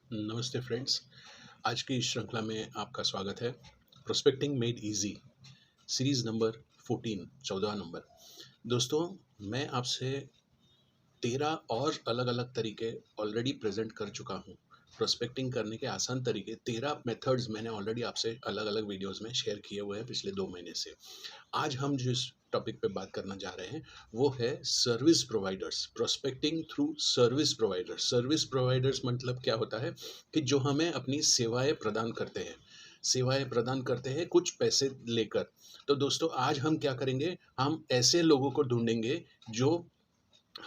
नमस्ते फ्रेंड्स। आज की इस श्रृंखला में आपका स्वागत है। Prospecting made easy series number 14 14 number. दोस्तों, मैं आपसे 13 और अलग-अलग तरीके ऑलरेडी प्रेज़ेंट कर चुका हूँ। प्रोस्पेक्टिंग करने के आसान तरीके 13 मेथड्स मैंने ऑलरेडी आपसे अलग-अलग वीडियोज़ में शेयर किए हुए हैं पिछले 2 महीने से। आज हम जिस टॉपिक पे बात करना जा रहे हैं, वो है service providers, prospecting through service providers. Service providers मतलब क्या होता है कि जो हमें अपनी सेवाएँ प्रदान करते हैं। सेवाएँ प्रदान करते हैं कुछ पैसे लेकर। तो दोस्तों, आज हम क्या करेंगे, हम ऐसे लोगों को ढूँढेंगे जो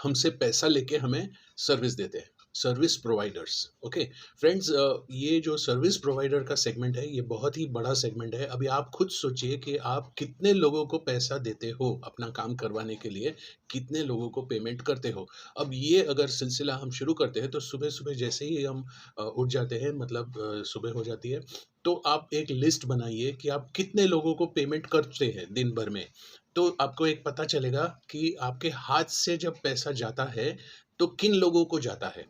हमसे पैसा लेके हमें सर्विस देते हैं, सर्विस प्रोवाइडर्स। ओके फ्रेंड्स, ये जो सर्विस प्रोवाइडर का सेगमेंट है, ये बहुत ही बड़ा सेगमेंट है। अभी आप खुद सोचिए कि आप कितने लोगों को पैसा देते हो अपना काम करवाने के लिए, कितने लोगों को पेमेंट करते हो। अब ये अगर सिलसिला हम शुरू करते हैं तो सुबह सुबह जैसे ही हम उठ जाते हैं, मतलब सुबह हो जाती है, तो आप एक लिस्ट बनाइए कि आप कितने लोगों को पेमेंट करते हैं दिन भर में। तो आपको एक पता चलेगा कि आपके हाथ से जब पैसा जाता है, तो किन लोगों को जाता है।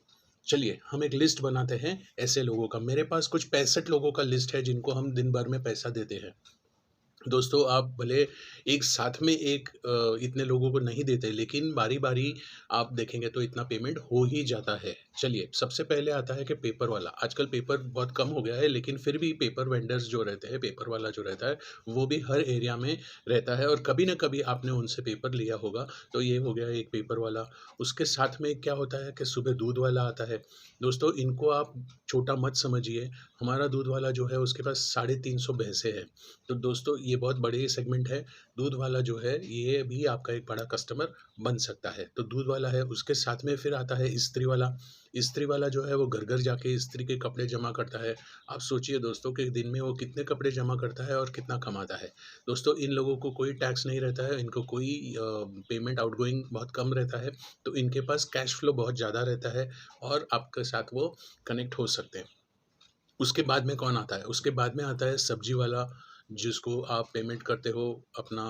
चलिए, हम एक लिस्ट बनाते हैं ऐसे लोगों का। मेरे पास कुछ 65 लोगों का लिस्ट है जिनको हम दिन भर में पैसा देते हैं। दोस्तों, आप भले एक साथ में इतने लोगों को नहीं देते, लेकिन बारी-बारी आप देखेंगे तो इतना पेमेंट हो ही जाता है। चलिए, सबसे पहले आता है कि पेपर वाला। आजकल पेपर बहुत कम हो गया है, लेकिन फिर भी पेपर वेंडर्स जो रहते हैं, पेपर वाला जो रहता है, वो भी हर एरिया में रहता है और कभी न कभी आपने उनसे पेपर लिया होगा। तो ये हो गया एक पेपर वाला। उसके साथ में क्या होता है कि सुबह दूध वाला आता है। दोस्तों, इनको आप छोटा मत समझिए। हमारा दूध वाला जो है, उसके पास 350 भैंसें हैं। तो दोस्तों, ये बहुत बड़े सेगमेंट है। दूध वाला जो है, ये भी आपका एक बड़ा कस्टमर बन सकता है। तो दूध वाला है, उसके साथ में फिर आता है इस्त्री वाला। इस्त्री वाला जो है, वो घर-घर जाके इस्त्री के कपड़े जमा करता है। आप सोचिए दोस्तों कि दिन में वो कितने कपड़े जमा करता है और कितना कमाता है। दोस्तों, इन लोगों को कोई टैक्स नहीं रहता है, इनको कोई पेमेंट आउटगोइंग बहुत कम रहता है, तो इनके पास कैश फ्लो बहुत ज़्यादा रहता है और आपके साथ वो कनेक्ट हो सकते हैं। उसके बाद में कौन आता है? उसके बाद में आता है सब्ज़ी वाला, जिसको आप पेमेंट करते हो अपना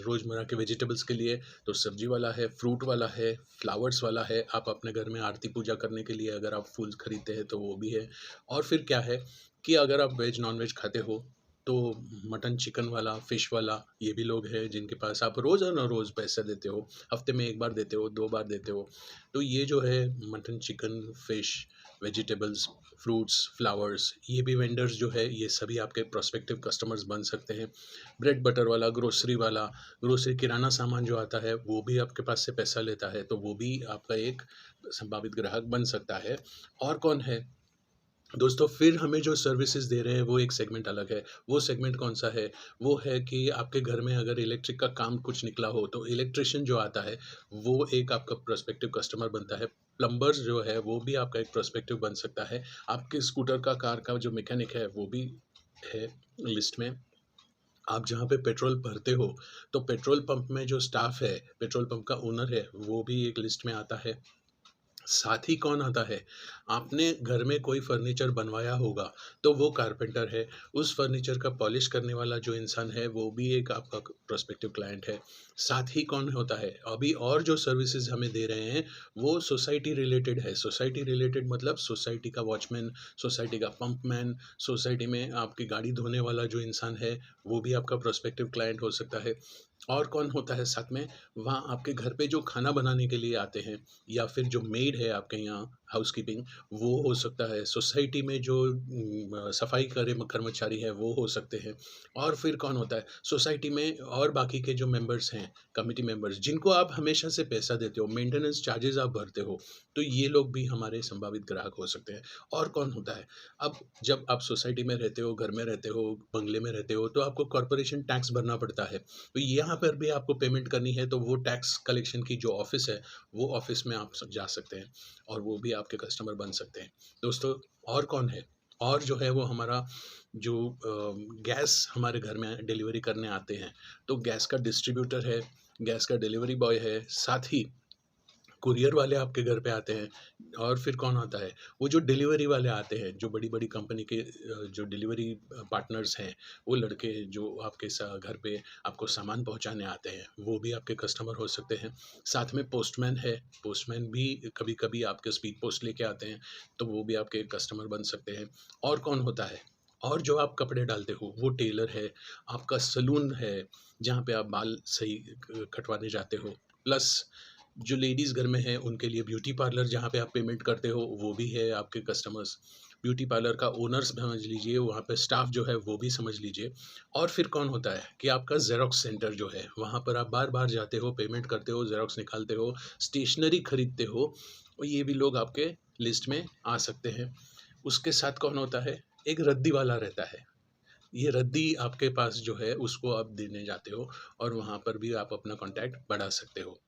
रोज़मर्रा के वेजिटेबल्स के लिए। तो सब्ज़ी वाला है, फ्रूट वाला है, फ्लावर्स वाला है, आप अपने घर में आरती पूजा करने के लिए अगर आप फूल खरीदते हैं तो वो भी है। और फिर क्या है कि अगर आप वेज नॉन-वेज खाते हो, तो मटन, चिकन वाला, फिश वाला, ये भी लोग हैं जिनके पास आप रोज़ाना-रोज़ पैसे देते हो। हफ़्ते में 1 बार देते हो, 2 बार देते हो। तो ये जो है mutton, chicken, fish, vegetables, fruits, flowers, ये भी वेंडर्स जो है, ये सभी आपके प्रोस्पेक्टिव कस्टमर्स बन सकते हैं। ब्रेड बटर वाला, ग्रोसरी किराना सामान जो आता है, वो भी आपके पास से पैसा लेता है, तो वो भी आपका एक संभावित ग्राहक बन सकता है। और कौन है? दोस्तों, फिर हमें जो सर्विसेज़ दे रहे हैं, वो एक सेगमेंट अलग है। वो सेगमेंट कौन-सा है? वो है कि आपके घर में अगर इलेक्ट्रिक का काम कुछ निकला हो, तो इलेक्ट्रीशियन जो आता है, वो एक आपका प्रोस्पेक्टिव कस्टमर बनता है। प्लम्बर्स जो है, वो भी आपका एक प्रोस्पेक्टिव बन सकता है। आपके स्कूटर का, कार का जो मैकेनिक है, वो भी है लिस्ट में। आप जहाँ पे पेट्रोल भरते हो, तो पेट्रोल पंप में जो स्टाफ है, पेट्रोल पंप का ओनर है, वो भी एक लिस्ट में आता है। साथ ही कौन आता है? आपने घर में कोई फर्नीचर बनवाया होगा, तो वो कारपेंटर है। उस फर्नीचर का पॉलिश करने वाला जो इंसान है, वो भी एक आपका प्रोस्पेक्टिव क्लाइंट है। साथ ही कौन होता है? अभी और जो सर्विसेज़ हमें दे रहे हैं, वो सोसाइटी रिलेटेड है। सोसाइटी रिलेटेड मतलब सोसाइटी का वॉचमैन, सोसाइटी का पंपमैन, सोसाइटी में आपकी गाड़ी धोने वाला जो इंसान है, वो भी आपका प्रोस्पेक्टिव क्लाइंट हो सकता है। और कौन होता है साथ में? वहाँ आपके घर पे जो खाना बनाने के लिए आते हैं, या फिर जो मेड है आपके यहाँ हाउसकीपिंग, वो हो सकता है। सोसाइटी में जो सफाई कर्मचारी है, वो हो सकते हैं। और फिर कौन होता है? सोसाइटी में और बाकी के जो मेंबर्स हैं, कमिटी मेंबर्स, जिनको आप हमेशा से पैसा देते हो, मेंटेनेंस चार्जेज़ आप भरते हो, तो ये लोग भी हमारे संभावित ग्राहक हो सकते हैं। और कौन होता है? अब जब आप सोसाइटी में रहते हो, घर में रहते हो, बंगले में रहते हो, तो आपको कॉर्पोरेशन टैक्स भरना पड़ता है। तो यहाँ पर भी आपको पेमेंट करनी है, तो वो टैक्स कलेक्शन की जो ऑफ़िस है, वो ऑफ़िस में आप जा सकते हैं और वो भी आपके कस्टमर बन सकते हैं। दोस्तों, और कौन है? और जो है वो हमारा जो गैस हमारे घर में डिलीवरी करने आते हैं, तो गैस का डिस्ट्रीब्यूटर है, गैस का डिलीवरी बॉय है, साथ ही कुरियर वाले आपके घर पे आते हैं। और फिर कौन आता है, वो जो डिलीवरी वाले आते हैं, जो बड़ी बड़ी कंपनी के जो डिलीवरी पार्टनर्स हैं, वो लड़के जो आपके घर पे आपको सामान पहुंचाने आते हैं, वो भी आपके कस्टमर हो सकते हैं। साथ में पोस्टमैन है, पोस्टमैन भी कभी कभी आपके स्पीड पोस्ट लेके आते हैं, तो वो भी आपके कस्टमर बन सकते हैं। और कौन होता है, और जो आप कपड़े डालते हो वो टेलर है, आपका सलून है जहाँ पे आप बाल सही कटवाने जाते हो, प्लस जो लेडीज़ घर में हैं उनके लिए ब्यूटी पार्लर जहाँ पे आप पेमेंट करते हो वो भी है आपके कस्टमर्स। ब्यूटी पार्लर का ओनर्स समझ लीजिए, वहाँ पे स्टाफ जो है वो भी समझ लीजिए। और फिर कौन होता है कि आपका ज़ेरॉक्स सेंटर जो है, वहाँ पर आप बार-बार जाते हो, पेमेंट करते हो, ज़ेरॉक्स निकालते हो, स्टेशनरी खरीदते हो, और ये भी लोग आपके लिस्ट में आ सकते हैं। उसके साथ कौन होता है, एक रद्दी वाला रहता है। ये रद्दी आपके पास जो है उसको आप देने जाते हो, और वहाँ पर भी आप अपना कॉन्टैक्ट बढ़ा सकते हो।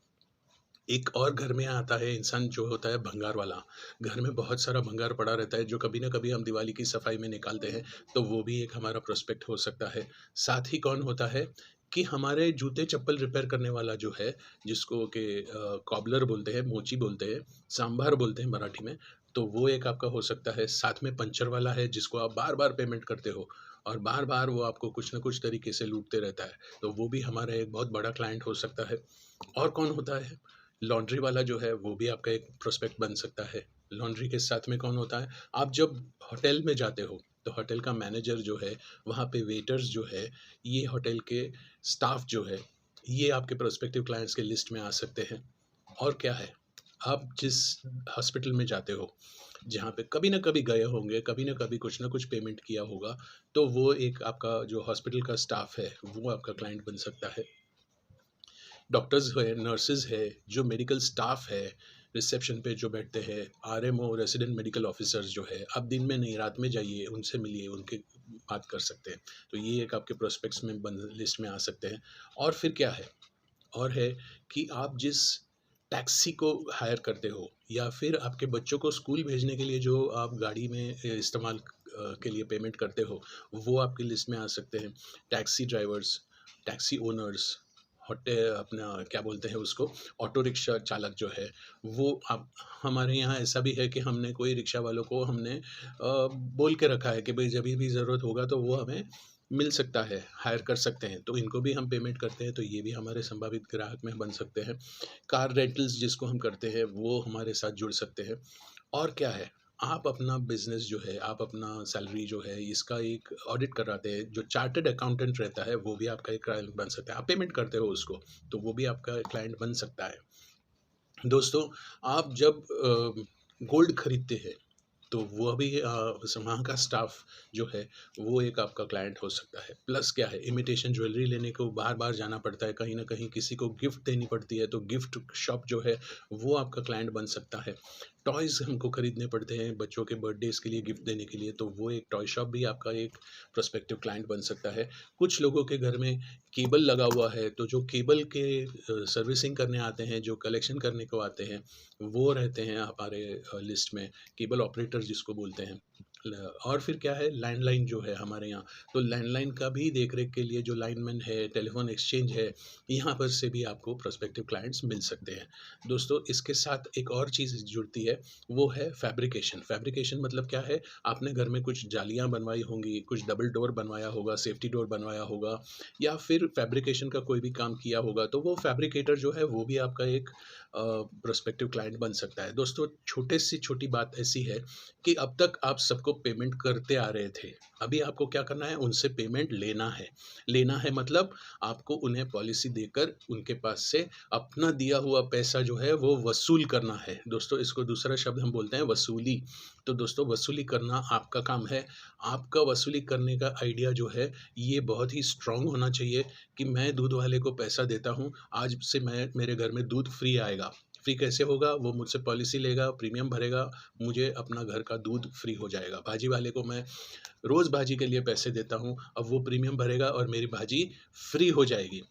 एक और घर में आता है इंसान जो होता है भंगार वाला। घर में बहुत सारा भंगार पड़ा रहता है जो कभी न कभी हम दिवाली की सफाई में निकालते हैं, तो वो भी एक हमारा प्रोस्पेक्ट हो सकता है। साथ ही कौन होता है कि हमारे जूते-चप्पल रिपेयर करने वाला जो है, जिसको कि कॉबलर बोलते हैं, मोची बोलते हैं, सांभर बोलते हैं मराठी में, तो वो एक आपका हो सकता है। साथ में पंचर वाला है जिसको आप बार-बार पेमेंट करते हो, और बार-बार वो आपको कुछ न कुछ तरीके से लूटते रहता है, तो वो भी हमारा एक बहुत बड़ा क्लाइंट हो सकता है। और कौन होता है, लॉन्ड्री वाला जो है वो भी आपका एक प्रोस्पेक्ट बन सकता है। लॉन्ड्री के साथ में कौन होता है, आप जब होटल में जाते हो तो होटल का मैनेजर जो है, वहाँ पे वेटर्स जो है, ये होटल के स्टाफ जो है, ये आपके प्रोस्पेक्टिव क्लाइंट्स के लिस्ट में आ सकते हैं। और क्या है, आप जिस हॉस्पिटल में जाते हो, जहाँ पे कभी ना कभी गए होंगे, कभी ना कभी कुछ ना कुछ पेमेंट किया होगा, तो वो एक आपका जो हॉस्पिटल का स्टाफ है वो आपका क्लाइंट बन सकता है। डॉक्टर्स है, नर्सेज है, जो मेडिकल स्टाफ है, रिसेप्शन पे जो बैठते हैं, आरएमओ रेसिडेंट मेडिकल ऑफिसर्स जो है, आप दिन में नहीं रात में जाइए, उनसे मिलिए, उनके बात कर सकते हैं। तो ये एक आपके प्रोस्पेक्ट्स में लिस्ट में आ सकते हैं। और फिर क्या है, और है कि आप जिस टैक्सी को हायर करते हो, या फिर आपके बच्चों को स्कूल भेजने के लिए जो आप गाड़ी में इस्तेमाल के लिए पेमेंट करते हो, वो आपकी लिस्ट में आ सकते हैं। टैक्सी ड्राइवर्स, टैक्सी ओनर्स, होटे अपना क्या बोलते हैं उसको, ऑटो रिक्शा चालक जो है, वो आप, हमारे यहाँ ऐसा भी है कि हमने कोई रिक्शा वालों को हमने बोल के रखा है कि भाई जब भी ज़रूरत होगा तो वो हमें मिल सकता है, हायर कर सकते हैं, तो इनको भी हम पेमेंट करते हैं, तो ये भी हमारे संभावित ग्राहक में बन सकते हैं। कार रेंटल्स जिसको हम करते हैं वो हमारे साथ जुड़ सकते हैं। और क्या है, आप अपना बिजनेस जो है, आप अपना सैलरी जो है, इसका एक ऑडिट कराते हैं, जो चार्टर्ड अकाउंटेंट रहता है वो भी आपका एक क्लाइंट बन सकता है। आप पेमेंट करते हो उसको, तो वो भी आपका क्लाइंट बन सकता है। दोस्तों, आप जब गोल्ड खरीदते हैं, तो वो भी वहाँ का स्टाफ जो है वो एक आपका क्लाइंट हो सकता है। प्लस क्या है, इमिटेशन ज्वेलरी लेने को बार-बार जाना पड़ता है, कहीं न कहीं किसी को गिफ्ट देनी पड़ती है, तो गिफ्ट शॉप जो है वो आपका क्लाइंट बन सकता है। टॉयज़ हमको खरीदने पड़ते हैं बच्चों के बर्थडेज़ के लिए गिफ्ट देने के लिए, तो वो एक टॉय शॉप भी आपका एक प्रोस्पेक्टिव क्लाइंट बन सकता है। कुछ लोगों के घर में केबल लगा हुआ है, तो जो केबल के सर्विसिंग करने आते हैं, जो कलेक्शन करने को आते हैं, वो रहते हैं हमारे लिस्ट में, केबल ऑपरेटर जिसको बोलते हैं। और फिर क्या है, लैंडलाइन जो है हमारे यहाँ, तो लैंडलाइन का भी देख रेख के लिए जो लाइनमैन है, टेलीफोन एक्सचेंज है, यहाँ पर से भी आपको प्रोस्पेक्टिव क्लाइंट्स मिल सकते हैं। दोस्तों, इसके साथ एक और चीज़ जुड़ती है, वो है फैब्रिकेशन। फैब्रिकेशन मतलब क्या है, आपने घर में कुछ जालियाँ बनवाई होंगी, कुछ डबल डोर बनवाया होगा, सेफ्टी डोर बनवाया होगा, या फिर फैब्रिकेशन का कोई भी काम किया होगा, तो वो फैब्रिकेटर जो है वो भी आपका एक प्रोस्पेक्टिव क्लाइंट बन सकता है। दोस्तों, छोटे से छोटी बात ऐसी है कि अब तक आप सबको पेमेंट करते आ रहे थे। अभी आपको क्या करना है, उनसे पेमेंट लेना है। लेना है मतलब आपको उन्हें पॉलिसी देकर उनके पास से अपना दिया हुआ पैसा जो है वो वसूल करना है। दोस्तों, इसको दूसरा शब्द हम बोलते हैं वसूली। तो दोस्तों, वसूली करना आपका काम है। आपका वसूली करने का आइडिया जो है ये बहुत ही स्ट्रॉन्ग होना चाहिए कि मैं दूध वाले को पैसा देता हूँ, आज से मैं मेरे घर में दूध फ्री आएगा। फ्री कैसे होगा, वो मुझसे पॉलिसी लेगा, प्रीमियम भरेगा, मुझे अपना घर का दूध फ्री हो जाएगा। भाजी वाले को मैं रोज़ भाजी के लिए पैसे देता हूँ, अब वो प्रीमियम भरेगा और मेरी भाजी फ्री हो जाएगी।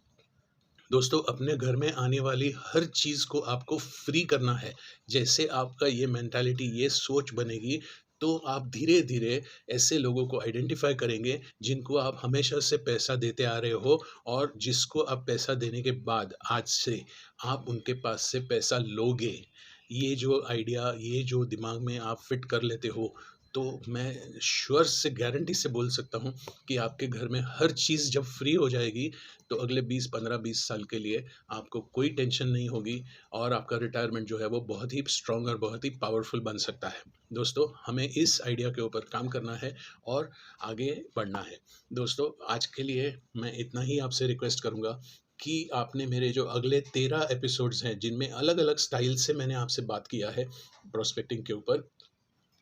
दोस्तों, अपने घर में आने वाली हर चीज़ को आपको फ्री करना है। जैसे आपका ये मेंटालिटी, ये सोच बनेगी, तो आप धीरे-धीरे ऐसे लोगों को आइडेंटिफ़ाई करेंगे जिनको आप हमेशा से पैसा देते आ रहे हो और जिसको आप पैसा देने के बाद आज से आप उनके पास से पैसा लोगे। ये जो आइडिया, ये जो दिमाग में आप फिट कर लेते हो, तो मैं श्योर से गारंटी से बोल सकता हूँ कि आपके घर में हर चीज़ जब फ्री हो जाएगी, तो अगले 20, 15, 20 साल के लिए आपको कोई टेंशन नहीं होगी और आपका रिटायरमेंट जो है वो बहुत ही स्ट्रॉन्ग और बहुत ही पावरफुल बन सकता है। दोस्तों, हमें इस आइडिया के ऊपर काम करना है और आगे बढ़ना है। दोस्तों, आज के लिए मैं इतना ही आपसे रिक्वेस्ट करूँगा कि आपने मेरे जो अगले 13 एपिसोड्स हैं, जिनमें अलग-अलग स्टाइल से मैंने आपसे बात किया है प्रोस्पेक्टिंग के ऊपर,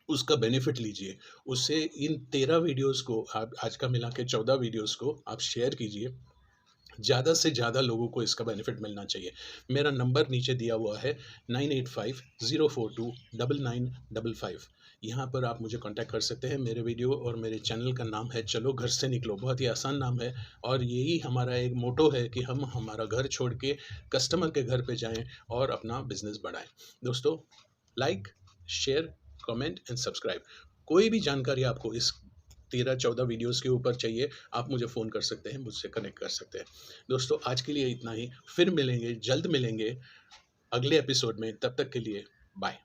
उसका बेनिफिट लीजिए। उससे इन 13 वीडियोज़ को आप आज का मिला के 14 वीडियोज़ को आप शेयर कीजिए। ज़्यादा से ज़्यादा लोगों को इसका बेनिफिट मिलना चाहिए। मेरा नंबर नीचे दिया हुआ है 9850429955। यहाँ पर आप मुझे कॉन्टैक्ट कर सकते हैं। मेरे वीडियो और मेरे चैनल का नाम है चलो घर से निकलो। बहुत ही आसान नाम है और यही हमारा एक मोटो है कि हम हमारा घर छोड़ के कस्टमर के घर पे जाएँ और अपना बिज़नेस बढ़ाएँ। दोस्तों, like, share, comment and subscribe. कोई भी जानकारी आपको इस 13-14 वीडियोज़ के ऊपर चाहिए, आप मुझे फ़ोन कर सकते हैं, मुझसे कनेक्ट कर सकते हैं। दोस्तों, आज के लिए इतना ही, फिर मिलेंगे, जल्द मिलेंगे अगले एपिसोड में, तब तक के लिए बाय।